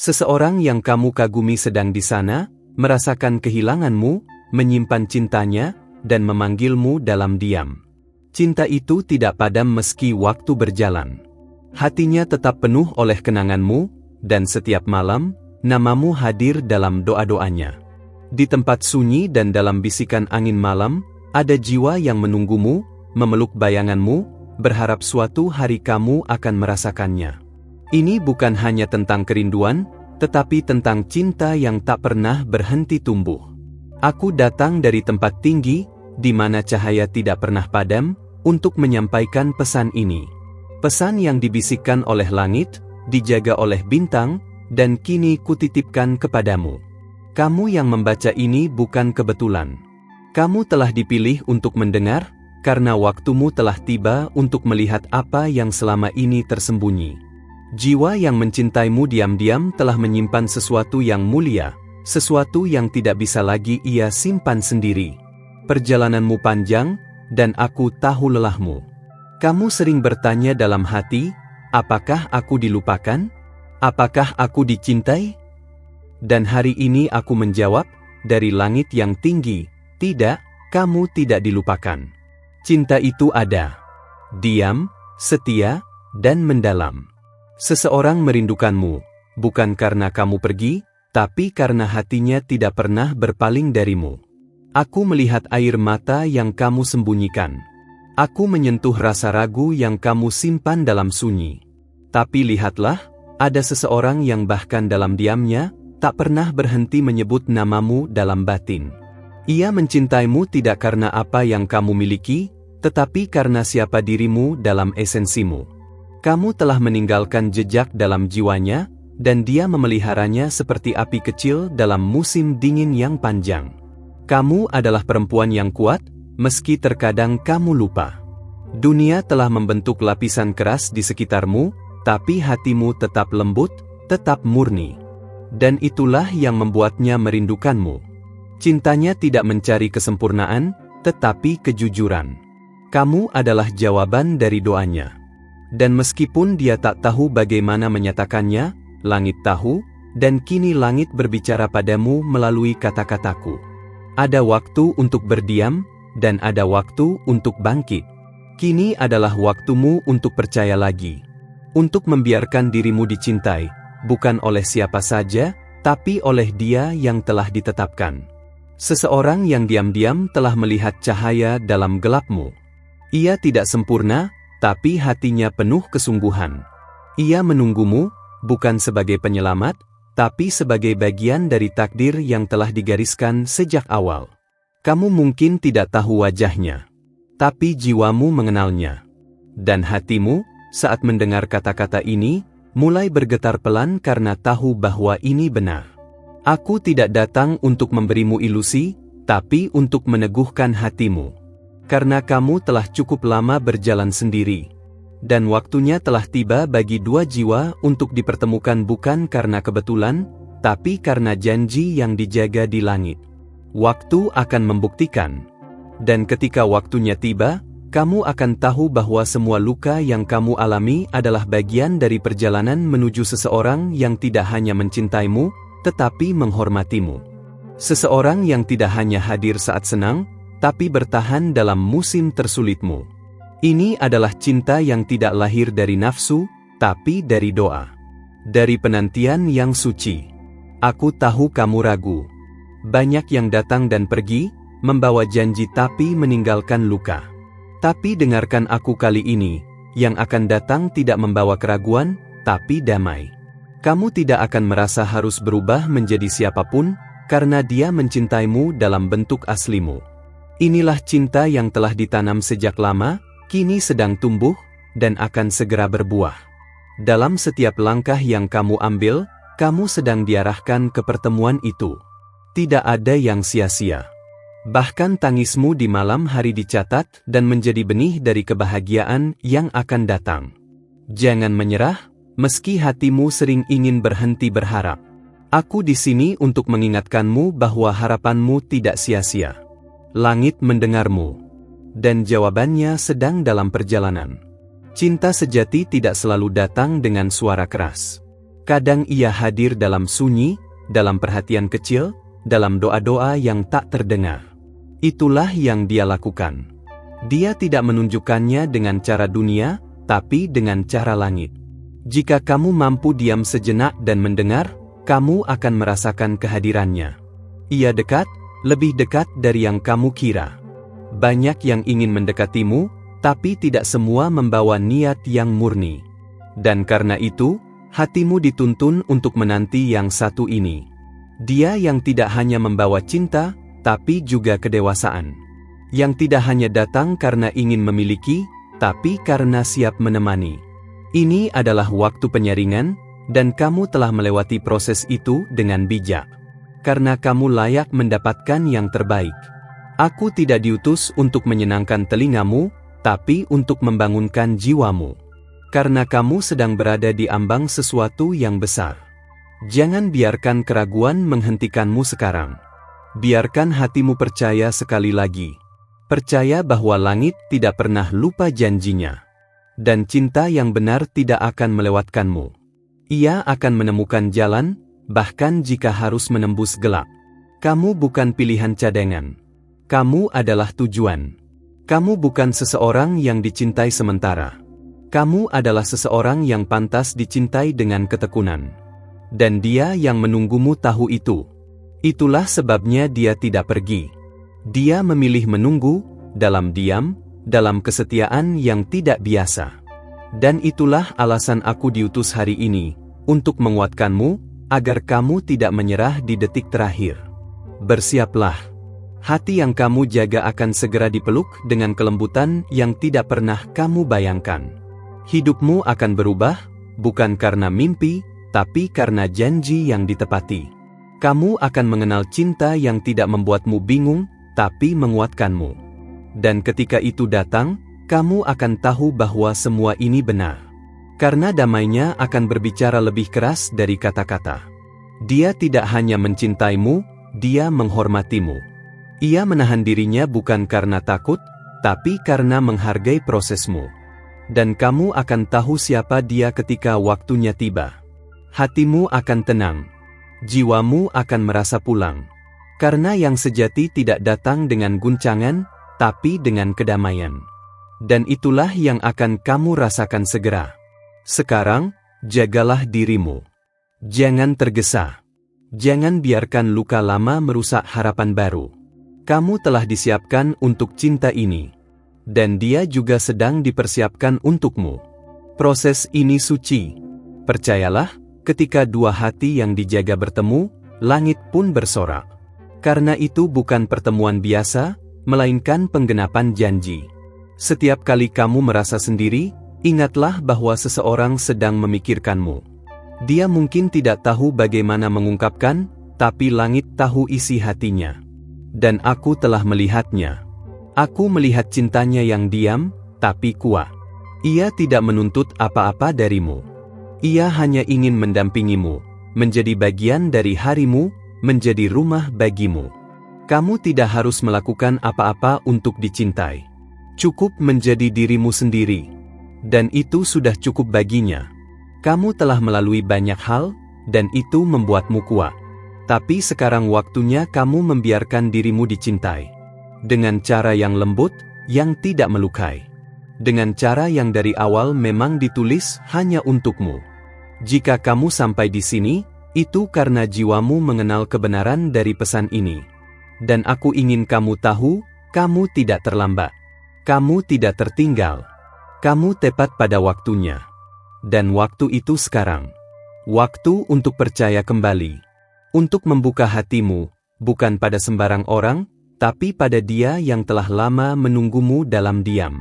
Seseorang yang kamu kagumi sedang di sana, merasakan kehilanganmu, menyimpan cintanya, dan memanggilmu dalam diam. Cinta itu tidak padam meski waktu berjalan. Hatinya tetap penuh oleh kenanganmu, dan setiap malam, namamu hadir dalam doa-doanya. Di tempat sunyi dan dalam bisikan angin malam, ada jiwa yang menunggumu, memeluk bayanganmu, berharap suatu hari kamu akan merasakannya. Ini bukan hanya tentang kerinduan, tetapi tentang cinta yang tak pernah berhenti tumbuh. Aku datang dari tempat tinggi, di mana cahaya tidak pernah padam, untuk menyampaikan pesan ini. Pesan yang dibisikkan oleh langit, dijaga oleh bintang, dan kini kutitipkan kepadamu. Kamu yang membaca ini bukan kebetulan. Kamu telah dipilih untuk mendengar, karena waktumu telah tiba untuk melihat apa yang selama ini tersembunyi. Jiwa yang mencintaimu diam-diam telah menyimpan sesuatu yang mulia, sesuatu yang tidak bisa lagi ia simpan sendiri. Perjalananmu panjang, dan aku tahu lelahmu. Kamu sering bertanya dalam hati, apakah aku dilupakan? Apakah aku dicintai? Dan hari ini aku menjawab, dari langit yang tinggi, tidak, kamu tidak dilupakan. Cinta itu ada. Diam, setia, dan mendalam. Seseorang merindukanmu, bukan karena kamu pergi, tapi karena hatinya tidak pernah berpaling darimu. Aku melihat air mata yang kamu sembunyikan. Aku menyentuh rasa ragu yang kamu simpan dalam sunyi. Tapi lihatlah, ada seseorang yang bahkan dalam diamnya, tak pernah berhenti menyebut namamu dalam batin. Ia mencintaimu tidak karena apa yang kamu miliki, tetapi karena siapa dirimu dalam esensimu. Kamu telah meninggalkan jejak dalam jiwanya, dan dia memeliharanya seperti api kecil dalam musim dingin yang panjang. Kamu adalah perempuan yang kuat, meski terkadang kamu lupa. Dunia telah membentuk lapisan keras di sekitarmu, tapi hatimu tetap lembut, tetap murni. Dan itulah yang membuatnya merindukanmu. Cintanya tidak mencari kesempurnaan, tetapi kejujuran. Kamu adalah jawaban dari doanya. Dan meskipun dia tak tahu bagaimana menyatakannya, langit tahu, dan kini langit berbicara padamu melalui kata-kataku. Ada waktu untuk berdiam, dan ada waktu untuk bangkit. Kini adalah waktumu untuk percaya lagi. Untuk membiarkan dirimu dicintai, bukan oleh siapa saja, tapi oleh Dia yang telah ditetapkan. Seseorang yang diam-diam telah melihat cahaya dalam gelapmu. Ia tidak sempurna, tapi hatinya penuh kesungguhan. Ia menunggumu, bukan sebagai penyelamat, tapi sebagai bagian dari takdir yang telah digariskan sejak awal. Kamu mungkin tidak tahu wajahnya, tapi jiwamu mengenalnya. Dan hatimu, saat mendengar kata-kata ini, mulai bergetar pelan karena tahu bahwa ini benar. Aku tidak datang untuk memberimu ilusi, tapi untuk meneguhkan hatimu. Karena kamu telah cukup lama berjalan sendiri. Dan waktunya telah tiba bagi dua jiwa untuk dipertemukan bukan karena kebetulan, tapi karena janji yang dijaga di langit. Waktu akan membuktikan. Dan ketika waktunya tiba, kamu akan tahu bahwa semua luka yang kamu alami adalah bagian dari perjalanan menuju seseorang yang tidak hanya mencintaimu, tetapi menghormatimu. Seseorang yang tidak hanya hadir saat senang, tapi bertahan dalam musim tersulitmu. Ini adalah cinta yang tidak lahir dari nafsu, tapi dari doa. Dari penantian yang suci. Aku tahu kamu ragu. Banyak yang datang dan pergi, membawa janji tapi meninggalkan luka. Tapi dengarkan aku kali ini, yang akan datang tidak membawa keraguan, tapi damai. Kamu tidak akan merasa harus berubah menjadi siapapun, karena Dia mencintaimu dalam bentuk aslimu. Inilah cinta yang telah ditanam sejak lama, kini sedang tumbuh, dan akan segera berbuah. Dalam setiap langkah yang kamu ambil, kamu sedang diarahkan ke pertemuan itu. Tidak ada yang sia-sia. Bahkan tangismu di malam hari dicatat dan menjadi benih dari kebahagiaan yang akan datang. Jangan menyerah, meski hatimu sering ingin berhenti berharap. Aku di sini untuk mengingatkanmu bahwa harapanmu tidak sia-sia. Langit mendengarmu, dan jawabannya sedang dalam perjalanan. Cinta sejati tidak selalu datang dengan suara keras. Kadang ia hadir dalam sunyi, dalam perhatian kecil, dalam doa-doa yang tak terdengar. Itulah yang dia lakukan. Dia tidak menunjukkannya dengan cara dunia, tapi dengan cara langit. Jika kamu mampu diam sejenak dan mendengar, kamu akan merasakan kehadirannya. Ia dekat, lebih dekat dari yang kamu kira. Banyak yang ingin mendekatimu, tapi tidak semua membawa niat yang murni. Dan karena itu, hatimu dituntun untuk menanti yang satu ini. Dia yang tidak hanya membawa cinta, tapi juga kedewasaan. Yang tidak hanya datang karena ingin memiliki, tapi karena siap menemani. Ini adalah waktu penyaringan, dan kamu telah melewati proses itu dengan bijak. Karena kamu layak mendapatkan yang terbaik. Aku tidak diutus untuk menyenangkan telingamu, tapi untuk membangunkan jiwamu. Karena kamu sedang berada di ambang sesuatu yang besar. Jangan biarkan keraguan menghentikanmu sekarang. Biarkan hatimu percaya sekali lagi. Percaya bahwa langit tidak pernah lupa janjinya. Dan cinta yang benar tidak akan melewatkanmu. Ia akan menemukan jalan, bahkan jika harus menembus gelap. Kamu bukan pilihan cadangan. Kamu adalah tujuan. Kamu bukan seseorang yang dicintai sementara. Kamu adalah seseorang yang pantas dicintai dengan ketekunan. Dan dia yang menunggumu tahu itu. Itulah sebabnya dia tidak pergi. Dia memilih menunggu, dalam diam, dalam kesetiaan yang tidak biasa. Dan itulah alasan aku diutus hari ini, untuk menguatkanmu, agar kamu tidak menyerah di detik terakhir. Bersiaplah. Hati yang kamu jaga akan segera dipeluk dengan kelembutan yang tidak pernah kamu bayangkan. Hidupmu akan berubah, bukan karena mimpi, tapi karena janji yang ditepati. Kamu akan mengenal cinta yang tidak membuatmu bingung, tapi menguatkanmu. Dan ketika itu datang, kamu akan tahu bahwa semua ini benar. Karena damainya akan berbicara lebih keras dari kata-kata. Dia tidak hanya mencintaimu, dia menghormatimu. Ia menahan dirinya bukan karena takut, tapi karena menghargai prosesmu. Dan kamu akan tahu siapa dia ketika waktunya tiba. Hatimu akan tenang. Jiwamu akan merasa pulang. Karena yang sejati tidak datang dengan guncangan, tapi dengan kedamaian. Dan itulah yang akan kamu rasakan segera. Sekarang, jagalah dirimu. Jangan tergesa. Jangan biarkan luka lama merusak harapan baru. Kamu telah disiapkan untuk cinta ini. Dan dia juga sedang dipersiapkan untukmu. Proses ini suci. Percayalah, ketika dua hati yang dijaga bertemu, langit pun bersorak. Karena itu bukan pertemuan biasa, melainkan penggenapan janji. Setiap kali kamu merasa sendiri, ingatlah bahwa seseorang sedang memikirkanmu. Dia mungkin tidak tahu bagaimana mengungkapkan, tapi langit tahu isi hatinya. Dan aku telah melihatnya. Aku melihat cintanya yang diam, tapi kuat. Ia tidak menuntut apa-apa darimu. Ia hanya ingin mendampingimu, menjadi bagian dari harimu, menjadi rumah bagimu. Kamu tidak harus melakukan apa-apa untuk dicintai. Cukup menjadi dirimu sendiri. Dan itu sudah cukup baginya. Kamu telah melalui banyak hal, dan itu membuatmu kuat. Tapi sekarang waktunya kamu membiarkan dirimu dicintai. Dengan cara yang lembut, yang tidak melukai. Dengan cara yang dari awal memang ditulis hanya untukmu. Jika kamu sampai di sini, itu karena jiwamu mengenal kebenaran dari pesan ini. Dan aku ingin kamu tahu, kamu tidak terlambat. Kamu tidak tertinggal. Kamu tepat pada waktunya. Dan waktu itu sekarang. Waktu untuk percaya kembali. Untuk membuka hatimu, bukan pada sembarang orang, tapi pada Dia yang telah lama menunggumu dalam diam.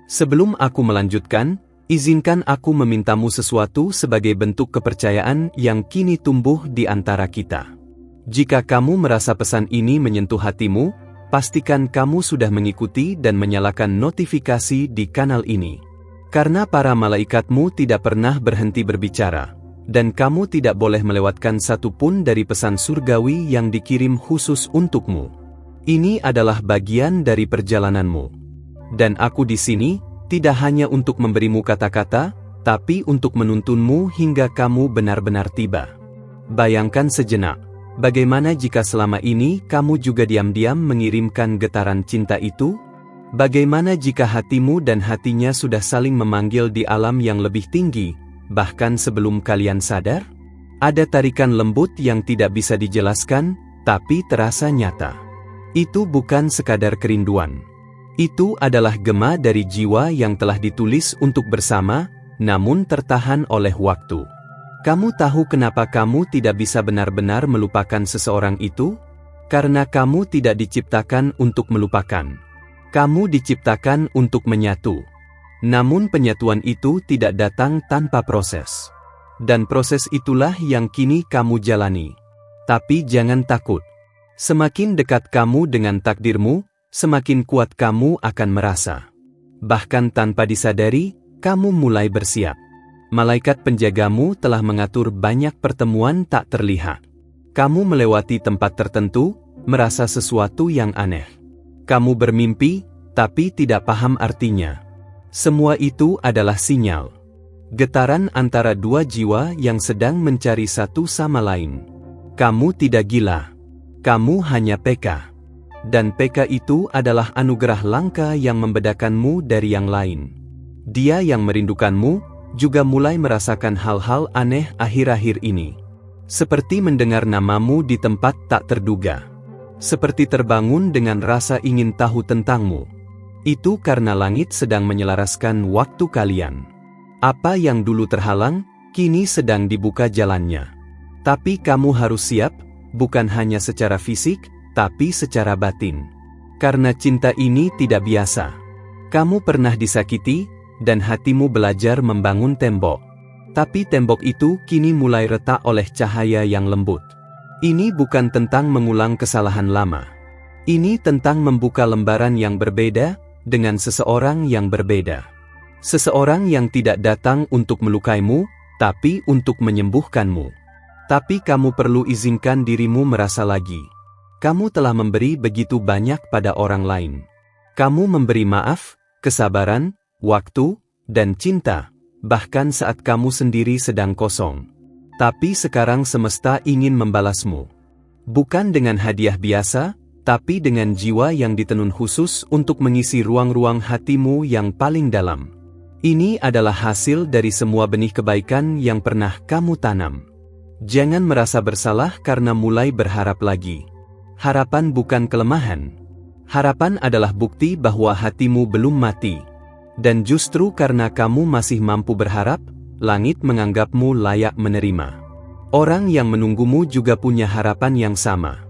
Sebelum aku melanjutkan, izinkan aku memintamu sesuatu sebagai bentuk kepercayaan yang kini tumbuh di antara kita. Jika kamu merasa pesan ini menyentuh hatimu, pastikan kamu sudah mengikuti dan menyalakan notifikasi di kanal ini. Karena para malaikatmu tidak pernah berhenti berbicara. Dan kamu tidak boleh melewatkan satu pun dari pesan surgawi yang dikirim khusus untukmu. Ini adalah bagian dari perjalananmu. Dan aku di sini, tidak hanya untuk memberimu kata-kata, tapi untuk menuntunmu hingga kamu benar-benar tiba. Bayangkan sejenak, bagaimana jika selama ini kamu juga diam-diam mengirimkan getaran cinta itu? Bagaimana jika hatimu dan hatinya sudah saling memanggil di alam yang lebih tinggi, bahkan sebelum kalian sadar? Ada tarikan lembut yang tidak bisa dijelaskan, tapi terasa nyata. Itu bukan sekadar kerinduan. Itu adalah gema dari jiwa yang telah ditulis untuk bersama, namun tertahan oleh waktu. Kamu tahu kenapa kamu tidak bisa benar-benar melupakan seseorang itu? Karena kamu tidak diciptakan untuk melupakan. Kamu diciptakan untuk menyatu. Namun penyatuan itu tidak datang tanpa proses. Dan proses itulah yang kini kamu jalani. Tapi jangan takut. Semakin dekat kamu dengan takdirmu, semakin kuat kamu akan merasa. Bahkan tanpa disadari, kamu mulai bersiap. Malaikat penjagamu telah mengatur banyak pertemuan tak terlihat. Kamu melewati tempat tertentu, merasa sesuatu yang aneh. Kamu bermimpi, tapi tidak paham artinya. Semua itu adalah sinyal. Getaran antara dua jiwa yang sedang mencari satu sama lain. Kamu tidak gila. Kamu hanya peka. Dan peka itu adalah anugerah langka yang membedakanmu dari yang lain. Dia yang merindukanmu juga mulai merasakan hal-hal aneh akhir-akhir ini. Seperti mendengar namamu di tempat tak terduga. Seperti terbangun dengan rasa ingin tahu tentangmu. Itu karena langit sedang menyelaraskan waktu kalian. Apa yang dulu terhalang, kini sedang dibuka jalannya. Tapi kamu harus siap, bukan hanya secara fisik, tapi secara batin. Karena cinta ini tidak biasa. Kamu pernah disakiti, dan hatimu belajar membangun tembok. Tapi tembok itu kini mulai retak oleh cahaya yang lembut. Ini bukan tentang mengulang kesalahan lama. Ini tentang membuka lembaran yang berbeda, dengan seseorang yang berbeda. Seseorang yang tidak datang untuk melukaimu, tapi untuk menyembuhkanmu. Tapi kamu perlu izinkan dirimu merasa lagi. Kamu telah memberi begitu banyak pada orang lain. Kamu memberi maaf, kesabaran, waktu, dan cinta, bahkan saat kamu sendiri sedang kosong. Tapi sekarang semesta ingin membalasmu. Bukan dengan hadiah biasa, tapi dengan jiwa yang ditenun khusus untuk mengisi ruang-ruang hatimu yang paling dalam. Ini adalah hasil dari semua benih kebaikan yang pernah kamu tanam. Jangan merasa bersalah karena mulai berharap lagi. Harapan bukan kelemahan. Harapan adalah bukti bahwa hatimu belum mati. Dan justru karena kamu masih mampu berharap, langit menganggapmu layak menerima. Orang yang menunggumu juga punya harapan yang sama.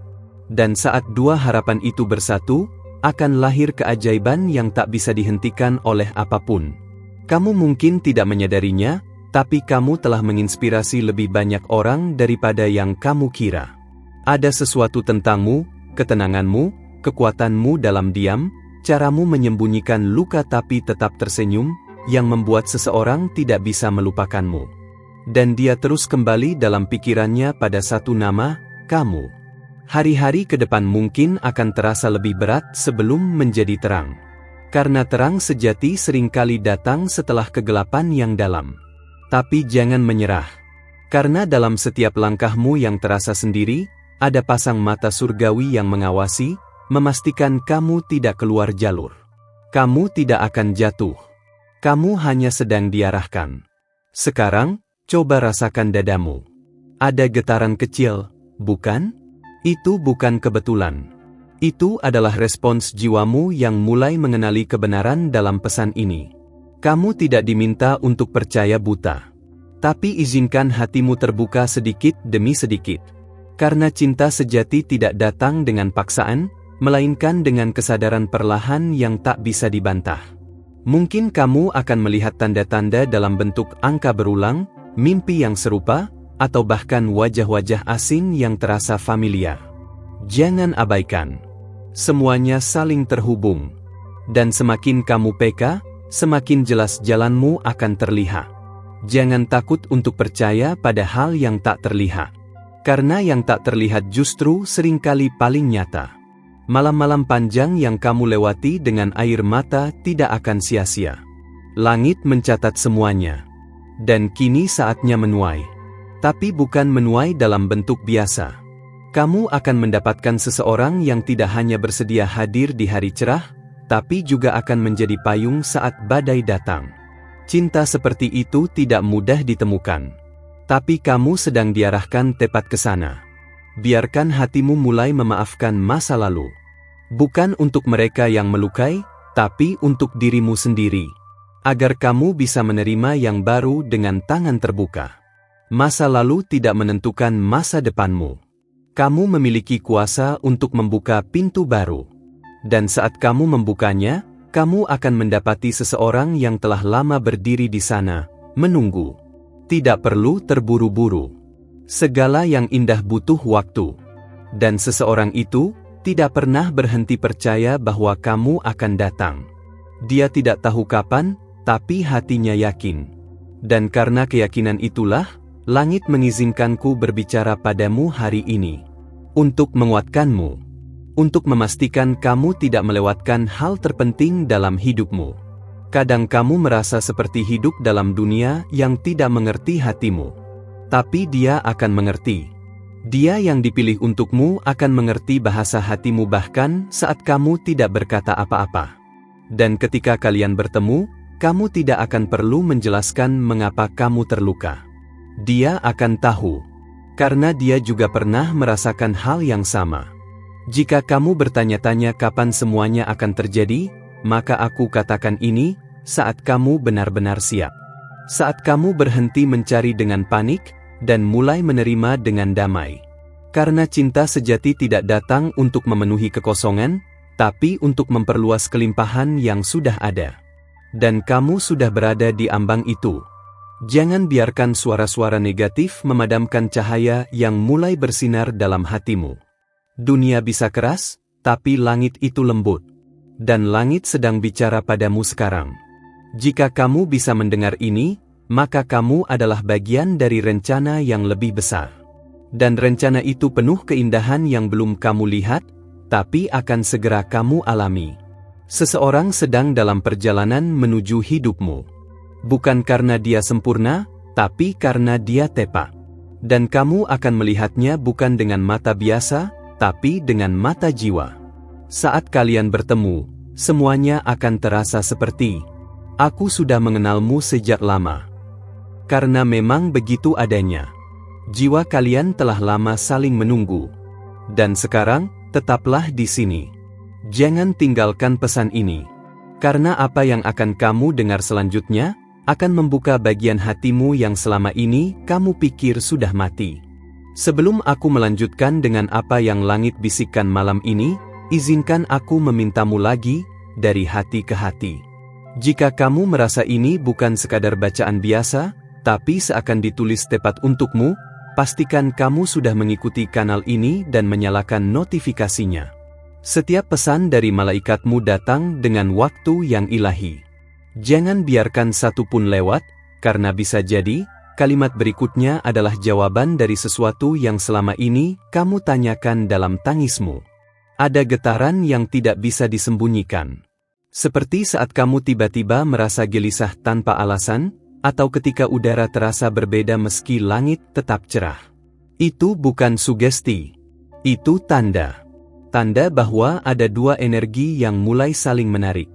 Dan saat dua harapan itu bersatu, akan lahir keajaiban yang tak bisa dihentikan oleh apapun. Kamu mungkin tidak menyadarinya, tapi kamu telah menginspirasi lebih banyak orang daripada yang kamu kira. Ada sesuatu tentangmu, ketenanganmu, kekuatanmu dalam diam, caramu menyembunyikan luka tapi tetap tersenyum, yang membuat seseorang tidak bisa melupakanmu. Dan dia terus kembali dalam pikirannya pada satu nama, kamu. Hari-hari ke depan mungkin akan terasa lebih berat sebelum menjadi terang. Karena terang sejati seringkali datang setelah kegelapan yang dalam. Tapi jangan menyerah. Karena dalam setiap langkahmu yang terasa sendiri, ada pasang mata surgawi yang mengawasi, memastikan kamu tidak keluar jalur. Kamu tidak akan jatuh. Kamu hanya sedang diarahkan. Sekarang, coba rasakan dadamu. Ada getaran kecil, bukan? Itu bukan kebetulan. Itu adalah respons jiwamu yang mulai mengenali kebenaran dalam pesan ini. Kamu tidak diminta untuk percaya buta. Tapi izinkan hatimu terbuka sedikit demi sedikit. Karena cinta sejati tidak datang dengan paksaan, melainkan dengan kesadaran perlahan yang tak bisa dibantah. Mungkin kamu akan melihat tanda-tanda dalam bentuk angka berulang, mimpi yang serupa, atau bahkan wajah-wajah asing yang terasa familiar. Jangan abaikan. Semuanya saling terhubung. Dan semakin kamu peka, semakin jelas jalanmu akan terlihat. Jangan takut untuk percaya pada hal yang tak terlihat. Karena yang tak terlihat justru seringkali paling nyata. Malam-malam panjang yang kamu lewati dengan air mata tidak akan sia-sia. Langit mencatat semuanya. Dan kini saatnya menuai. Tapi bukan menuai dalam bentuk biasa. Kamu akan mendapatkan seseorang yang tidak hanya bersedia hadir di hari cerah, tapi juga akan menjadi payung saat badai datang. Cinta seperti itu tidak mudah ditemukan. Tapi kamu sedang diarahkan tepat ke sana. Biarkan hatimu mulai memaafkan masa lalu. Bukan untuk mereka yang melukai, tapi untuk dirimu sendiri. Agar kamu bisa menerima yang baru dengan tangan terbuka. Masa lalu tidak menentukan masa depanmu. Kamu memiliki kuasa untuk membuka pintu baru. Dan saat kamu membukanya, kamu akan mendapati seseorang yang telah lama berdiri di sana, menunggu. Tidak perlu terburu-buru. Segala yang indah butuh waktu. Dan seseorang itu tidak pernah berhenti percaya bahwa kamu akan datang. Dia tidak tahu kapan, tapi hatinya yakin. Dan karena keyakinan itulah, langit mengizinkanku berbicara padamu hari ini. Untuk menguatkanmu. Untuk memastikan kamu tidak melewatkan hal terpenting dalam hidupmu. Kadang kamu merasa seperti hidup dalam dunia yang tidak mengerti hatimu. Tapi dia akan mengerti. Dia yang dipilih untukmu akan mengerti bahasa hatimu bahkan saat kamu tidak berkata apa-apa. Dan ketika kalian bertemu, kamu tidak akan perlu menjelaskan mengapa kamu terluka. Dia akan tahu. Karena dia juga pernah merasakan hal yang sama. Jika kamu bertanya-tanya kapan semuanya akan terjadi, maka aku katakan ini, saat kamu benar-benar siap. Saat kamu berhenti mencari dengan panik, dan mulai menerima dengan damai. Karena cinta sejati tidak datang untuk memenuhi kekosongan, tapi untuk memperluas kelimpahan yang sudah ada. Dan kamu sudah berada di ambang itu. Jangan biarkan suara-suara negatif memadamkan cahaya yang mulai bersinar dalam hatimu. Dunia bisa keras, tapi langit itu lembut. Dan langit sedang bicara padamu sekarang. Jika kamu bisa mendengar ini, maka kamu adalah bagian dari rencana yang lebih besar. Dan rencana itu penuh keindahan yang belum kamu lihat, tapi akan segera kamu alami. Seseorang sedang dalam perjalanan menuju hidupmu. Bukan karena dia sempurna, tapi karena dia tepat. Dan kamu akan melihatnya bukan dengan mata biasa, tapi dengan mata jiwa. Saat kalian bertemu, semuanya akan terasa seperti, aku sudah mengenalmu sejak lama. Karena memang begitu adanya. Jiwa kalian telah lama saling menunggu. Dan sekarang, tetaplah di sini. Jangan tinggalkan pesan ini. Karena apa yang akan kamu dengar selanjutnya, akan membuka bagian hatimu yang selama ini kamu pikir sudah mati. Sebelum aku melanjutkan dengan apa yang langit bisikkan malam ini, izinkan aku memintamu lagi, dari hati ke hati. Jika kamu merasa ini bukan sekadar bacaan biasa, tapi seakan ditulis tepat untukmu, pastikan kamu sudah mengikuti kanal ini dan menyalakan notifikasinya. Setiap pesan dari malaikatmu datang dengan waktu yang ilahi. Jangan biarkan satu pun lewat, karena bisa jadi, kalimat berikutnya adalah jawaban dari sesuatu yang selama ini kamu tanyakan dalam tangismu. Ada getaran yang tidak bisa disembunyikan. Seperti saat kamu tiba-tiba merasa gelisah tanpa alasan, atau ketika udara terasa berbeda meski langit tetap cerah. Itu bukan sugesti. Itu tanda. Tanda bahwa ada dua energi yang mulai saling menarik.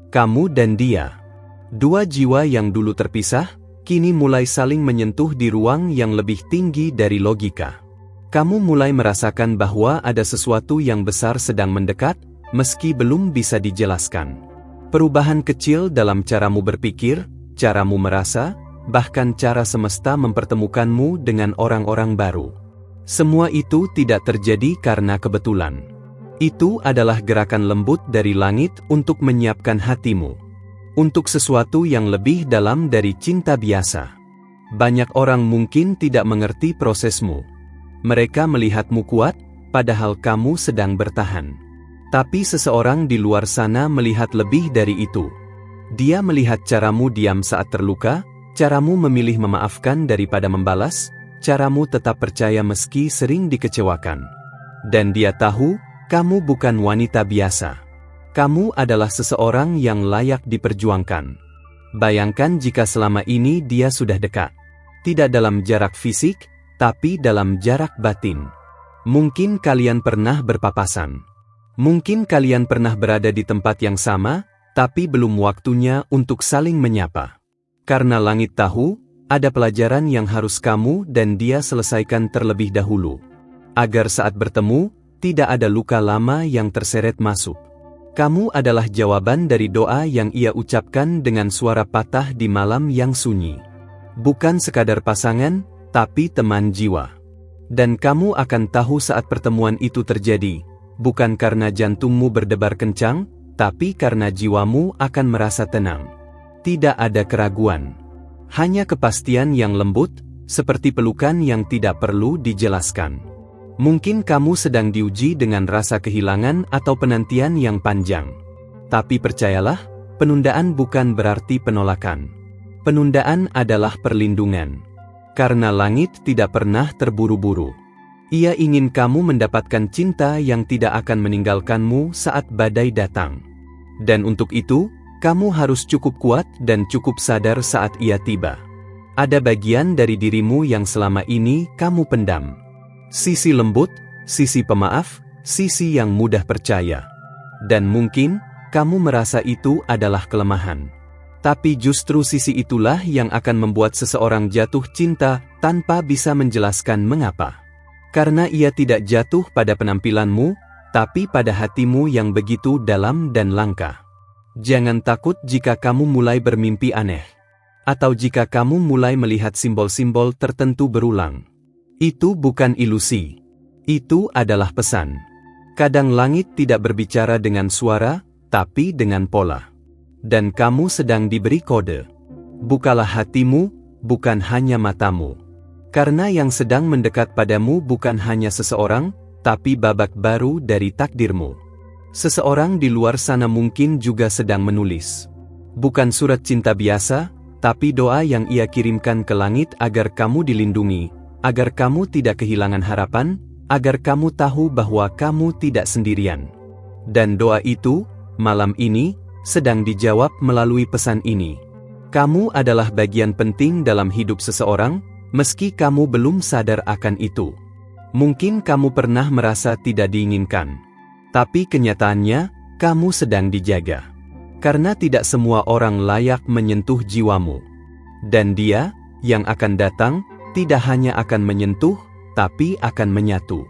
Kamu dan dia. Dua jiwa yang dulu terpisah, kini mulai saling menyentuh di ruang yang lebih tinggi dari logika. Kamu mulai merasakan bahwa ada sesuatu yang besar sedang mendekat, meski belum bisa dijelaskan. Perubahan kecil dalam caramu berpikir, caramu merasa, bahkan cara semesta mempertemukanmu dengan orang-orang baru. Semua itu tidak terjadi karena kebetulan. Itu adalah gerakan lembut dari langit untuk menyiapkan hatimu. Untuk sesuatu yang lebih dalam dari cinta biasa. Banyak orang mungkin tidak mengerti prosesmu. Mereka melihatmu kuat, padahal kamu sedang bertahan. Tapi seseorang di luar sana melihat lebih dari itu. Dia melihat caramu diam saat terluka, caramu memilih memaafkan daripada membalas, caramu tetap percaya meski sering dikecewakan. Dan dia tahu, kamu bukan wanita biasa. Kamu adalah seseorang yang layak diperjuangkan. Bayangkan jika selama ini dia sudah dekat. Tidak dalam jarak fisik, tapi dalam jarak batin. Mungkin kalian pernah berpapasan. Mungkin kalian pernah berada di tempat yang sama, tapi belum waktunya untuk saling menyapa. Karena langit tahu, ada pelajaran yang harus kamu dan dia selesaikan terlebih dahulu. Agar saat bertemu, tidak ada luka lama yang terseret masuk. Kamu adalah jawaban dari doa yang ia ucapkan dengan suara patah di malam yang sunyi. Bukan sekadar pasangan, tapi teman jiwa. Dan kamu akan tahu saat pertemuan itu terjadi, bukan karena jantungmu berdebar kencang, tapi karena jiwamu akan merasa tenang. Tidak ada keraguan. Hanya kepastian yang lembut, seperti pelukan yang tidak perlu dijelaskan. Mungkin kamu sedang diuji dengan rasa kehilangan atau penantian yang panjang. Tapi percayalah, penundaan bukan berarti penolakan. Penundaan adalah perlindungan. Karena langit tidak pernah terburu-buru. Ia ingin kamu mendapatkan cinta yang tidak akan meninggalkanmu saat badai datang. Dan untuk itu, kamu harus cukup kuat dan cukup sadar saat ia tiba. Ada bagian dari dirimu yang selama ini kamu pendam. Sisi lembut, sisi pemaaf, sisi yang mudah percaya. Dan mungkin, kamu merasa itu adalah kelemahan. Tapi justru sisi itulah yang akan membuat seseorang jatuh cinta tanpa bisa menjelaskan mengapa. Karena ia tidak jatuh pada penampilanmu, tapi pada hatimu yang begitu dalam dan langka. Jangan takut jika kamu mulai bermimpi aneh. Atau jika kamu mulai melihat simbol-simbol tertentu berulang. Itu bukan ilusi. Itu adalah pesan. Kadang langit tidak berbicara dengan suara, tapi dengan pola. Dan kamu sedang diberi kode. Bukalah hatimu, bukan hanya matamu. Karena yang sedang mendekat padamu bukan hanya seseorang, tapi babak baru dari takdirmu. Seseorang di luar sana mungkin juga sedang menulis. Bukan surat cinta biasa, tapi doa yang ia kirimkan ke langit agar kamu dilindungi. Agar kamu tidak kehilangan harapan, agar kamu tahu bahwa kamu tidak sendirian. Dan doa itu, malam ini, sedang dijawab melalui pesan ini. Kamu adalah bagian penting dalam hidup seseorang, meski kamu belum sadar akan itu. Mungkin kamu pernah merasa tidak diinginkan. Tapi kenyataannya, kamu sedang dijaga. Karena tidak semua orang layak menyentuh jiwamu. Dan dia, yang akan datang, tidak hanya akan menyentuh, tapi akan menyatu.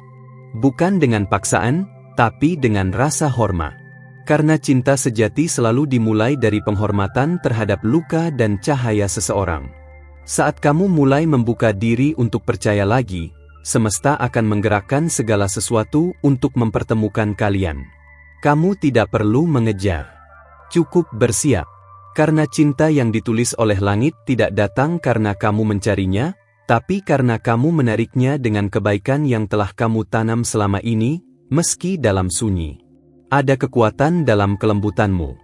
Bukan dengan paksaan, tapi dengan rasa hormat. Karena cinta sejati selalu dimulai dari penghormatan terhadap luka dan cahaya seseorang. Saat kamu mulai membuka diri untuk percaya lagi, semesta akan menggerakkan segala sesuatu untuk mempertemukan kalian. Kamu tidak perlu mengejar. Cukup bersiap. Karena cinta yang ditulis oleh langit tidak datang karena kamu mencarinya, tapi karena kamu menariknya dengan kebaikan yang telah kamu tanam selama ini, meski dalam sunyi. Ada kekuatan dalam kelembutanmu.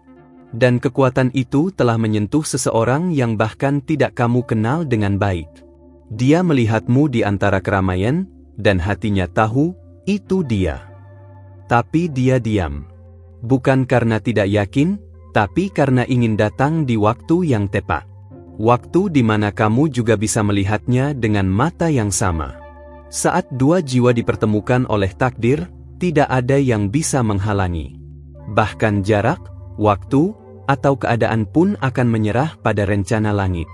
Dan kekuatan itu telah menyentuh seseorang yang bahkan tidak kamu kenal dengan baik. Dia melihatmu di antara keramaian, dan hatinya tahu, itu dia. Tapi dia diam. Bukan karena tidak yakin, tapi karena ingin datang di waktu yang tepat. Waktu di mana kamu juga bisa melihatnya dengan mata yang sama. Saat dua jiwa dipertemukan oleh takdir, tidak ada yang bisa menghalangi. Bahkan jarak, waktu, atau keadaan pun akan menyerah pada rencana langit.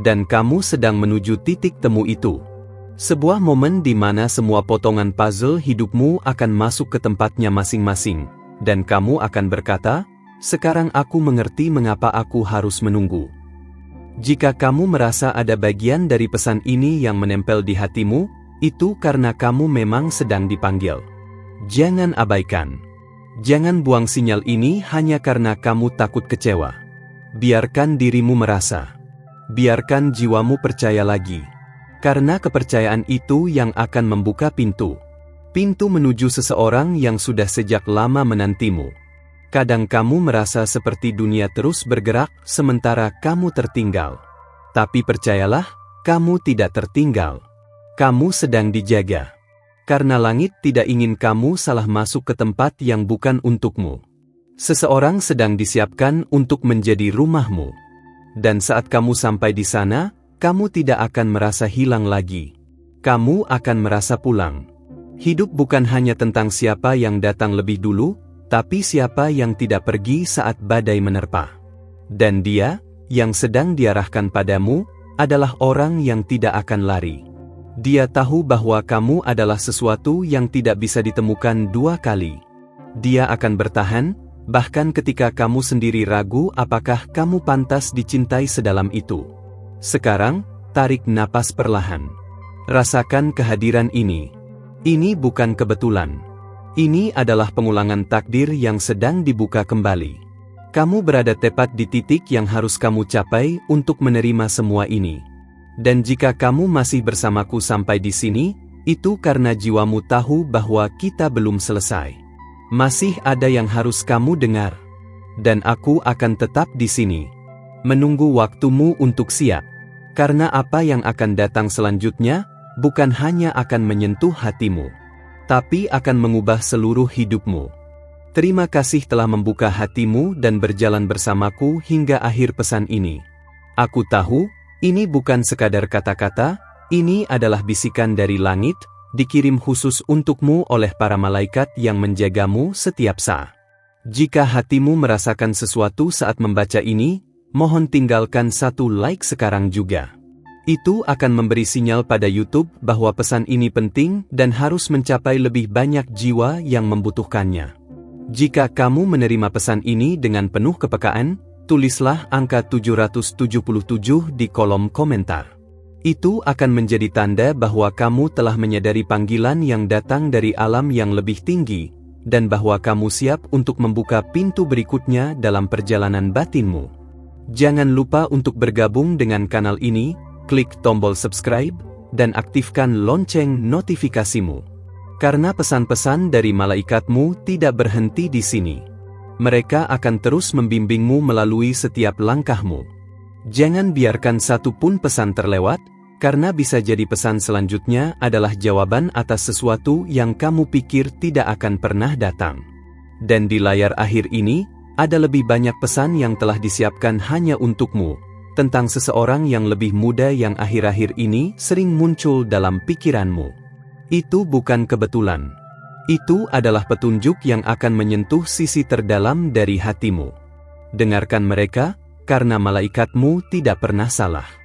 Dan kamu sedang menuju titik temu itu. Sebuah momen di mana semua potongan puzzle hidupmu akan masuk ke tempatnya masing-masing. Dan kamu akan berkata, sekarang aku mengerti mengapa aku harus menunggu. Jika kamu merasa ada bagian dari pesan ini yang menempel di hatimu, itu karena kamu memang sedang dipanggil. Jangan abaikan. Jangan buang sinyal ini hanya karena kamu takut kecewa. Biarkan dirimu merasa. Biarkan jiwamu percaya lagi. Karena kepercayaan itu yang akan membuka pintu. Pintu menuju seseorang yang sudah sejak lama menantimu. Kadang kamu merasa seperti dunia terus bergerak sementara kamu tertinggal. Tapi percayalah, kamu tidak tertinggal. Kamu sedang dijaga. Karena langit tidak ingin kamu salah masuk ke tempat yang bukan untukmu. Seseorang sedang disiapkan untuk menjadi rumahmu. Dan saat kamu sampai di sana, kamu tidak akan merasa hilang lagi. Kamu akan merasa pulang. Hidup bukan hanya tentang siapa yang datang lebih dulu, tapi siapa yang tidak pergi saat badai menerpa. Dan dia, yang sedang diarahkan padamu, adalah orang yang tidak akan lari. Dia tahu bahwa kamu adalah sesuatu yang tidak bisa ditemukan dua kali. Dia akan bertahan, bahkan ketika kamu sendiri ragu apakah kamu pantas dicintai sedalam itu. Sekarang, tarik napas perlahan. Rasakan kehadiran ini. Ini bukan kebetulan. Ini adalah pengulangan takdir yang sedang dibuka kembali. Kamu berada tepat di titik yang harus kamu capai untuk menerima semua ini. Dan jika kamu masih bersamaku sampai di sini, itu karena jiwamu tahu bahwa kita belum selesai. Masih ada yang harus kamu dengar. Dan aku akan tetap di sini, menunggu waktumu untuk siap. Karena apa yang akan datang selanjutnya, bukan hanya akan menyentuh hatimu, tapi akan mengubah seluruh hidupmu. Terima kasih telah membuka hatimu dan berjalan bersamaku hingga akhir pesan ini. Aku tahu, ini bukan sekadar kata-kata, ini adalah bisikan dari langit, dikirim khusus untukmu oleh para malaikat yang menjagamu setiap saat. Jika hatimu merasakan sesuatu saat membaca ini, mohon tinggalkan satu like sekarang juga. Itu akan memberi sinyal pada YouTube bahwa pesan ini penting dan harus mencapai lebih banyak jiwa yang membutuhkannya. Jika kamu menerima pesan ini dengan penuh kepekaan, tulislah angka 777 di kolom komentar. Itu akan menjadi tanda bahwa kamu telah menyadari panggilan yang datang dari alam yang lebih tinggi, dan bahwa kamu siap untuk membuka pintu berikutnya dalam perjalanan batinmu. Jangan lupa untuk bergabung dengan kanal ini, klik tombol subscribe, dan aktifkan lonceng notifikasimu. Karena pesan-pesan dari malaikatmu tidak berhenti di sini. Mereka akan terus membimbingmu melalui setiap langkahmu. Jangan biarkan satu pun pesan terlewat, karena bisa jadi pesan selanjutnya adalah jawaban atas sesuatu yang kamu pikir tidak akan pernah datang. Dan di layar akhir ini, ada lebih banyak pesan yang telah disiapkan hanya untukmu, tentang seseorang yang lebih muda yang akhir-akhir ini sering muncul dalam pikiranmu. Itu bukan kebetulan. Itu adalah petunjuk yang akan menyentuh sisi terdalam dari hatimu. Dengarkan mereka, karena malaikatmu tidak pernah salah.